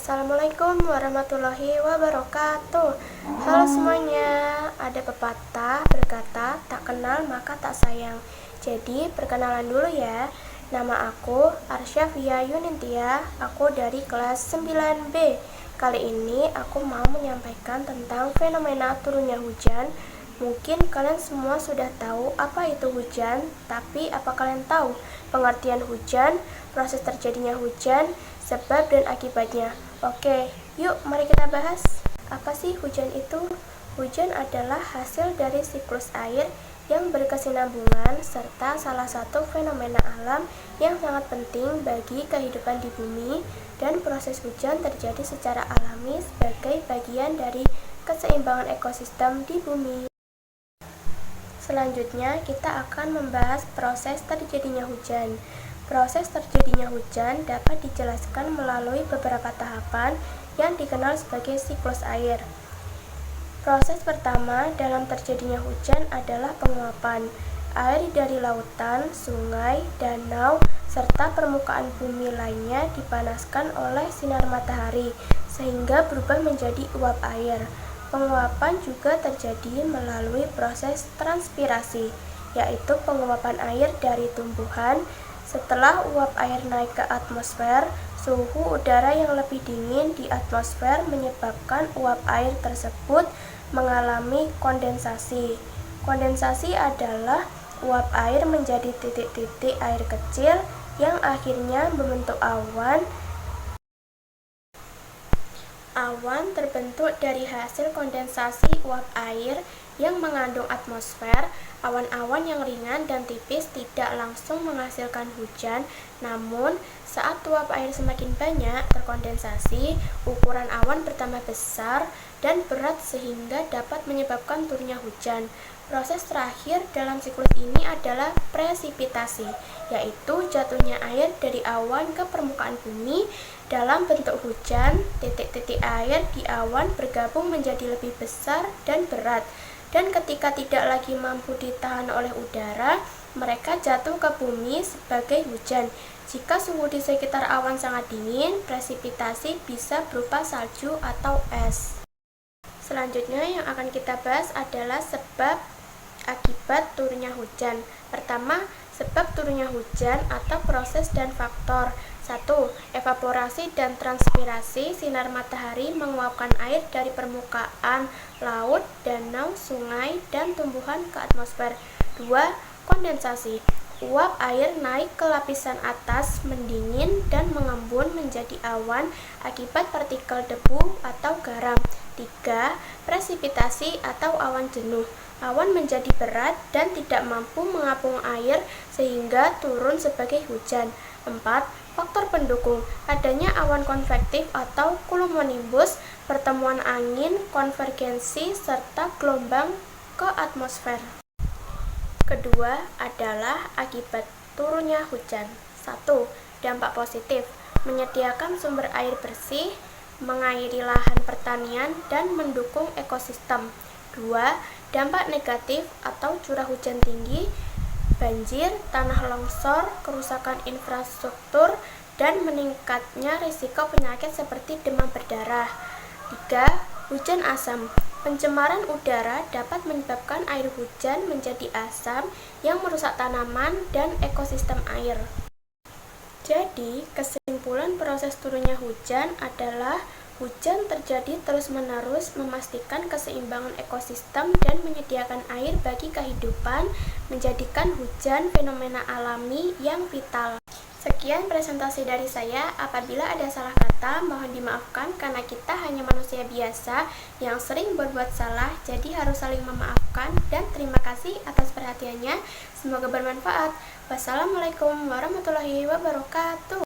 Assalamualaikum warahmatullahi wabarakatuh. Halo semuanya. Ada pepatah berkata, tak kenal maka tak sayang. Jadi perkenalan dulu ya. Nama aku Arsyafia Yunintia. Aku dari kelas 9B. Kali ini aku mau menyampaikan tentang fenomena turunnya hujan. Mungkin kalian semua sudah tahu apa itu hujan, tapi apa kalian tahu pengertian hujan, proses terjadinya hujan, sebab dan akibatnya? Oke, yuk mari kita bahas. Apa sih hujan itu? Hujan adalah hasil dari siklus air yang berkesinambungan serta salah satu fenomena alam yang sangat penting bagi kehidupan di bumi, dan proses hujan terjadi secara alami sebagai bagian dari keseimbangan ekosistem di bumi. Selanjutnya, kita akan membahas proses terjadinya hujan. Proses terjadinya hujan dapat dijelaskan melalui beberapa tahapan yang dikenal sebagai siklus air. Proses pertama dalam terjadinya hujan adalah penguapan. Air dari lautan, sungai, danau, serta permukaan bumi lainnya dipanaskan oleh sinar matahari sehingga berubah menjadi uap air. Penguapan juga terjadi melalui proses transpirasi, yaitu penguapan air dari tumbuhan. Setelah uap air naik ke atmosfer, suhu udara yang lebih dingin di atmosfer menyebabkan uap air tersebut mengalami kondensasi. Kondensasi adalah uap air menjadi titik-titik air kecil yang akhirnya membentuk awan. Awan terbentuk dari hasil kondensasi uap air yang mengandung atmosfer. Awan-awan yang ringan dan tipis tidak langsung menghasilkan hujan, namun saat uap air semakin banyak terkondensasi, ukuran awan bertambah besar dan berat sehingga dapat menyebabkan turunnya hujan. Proses terakhir dalam siklus ini adalah presipitasi, yaitu jatuhnya air dari awan ke permukaan bumi dalam bentuk hujan. Titik-titik air di awan bergabung menjadi lebih besar dan berat, dan ketika tidak lagi mampu ditahan oleh udara, mereka jatuh ke bumi sebagai hujan. Jika suhu di sekitar awan sangat dingin, presipitasi bisa berupa salju atau es. Selanjutnya yang akan kita bahas adalah sebab akibat turunnya hujan. Pertama, sebab turunnya hujan atau proses dan faktor. 1. Evaporasi dan transpirasi. Sinar matahari menguapkan air dari permukaan laut, danau, sungai, dan tumbuhan ke atmosfer. 2. Kondensasi. Uap air naik ke lapisan atas, mendingin dan mengembun menjadi awan akibat partikel debu atau garam. 3. Presipitasi atau awan jenuh. Awan menjadi berat dan tidak mampu mengapung air sehingga turun sebagai hujan. 4. Faktor pendukung. Adanya awan konvektif atau cumulonimbus, pertemuan angin, konvergensi, serta gelombang ke atmosfer. Kedua adalah akibat turunnya hujan. 1. Dampak positif. Menyediakan sumber air bersih, mengairi lahan pertanian, dan mendukung ekosistem. 2. Dampak negatif atau curah hujan tinggi, banjir, tanah longsor, kerusakan infrastruktur, dan meningkatnya risiko penyakit seperti demam berdarah. 3. Hujan asam. Pencemaran udara dapat menyebabkan air hujan menjadi asam yang merusak tanaman dan ekosistem air. Jadi, kesimpulan proses turunnya hujan adalah hujan terjadi terus-menerus memastikan keseimbangan ekosistem dan menyediakan air bagi kehidupan, menjadikan hujan fenomena alami yang vital. Sekian presentasi dari saya. Apabila ada salah kata, mohon dimaafkan karena kita hanya manusia biasa yang sering berbuat salah, jadi harus saling memaafkan, dan terima kasih atas perhatiannya. Semoga bermanfaat. Wassalamualaikum warahmatullahi wabarakatuh.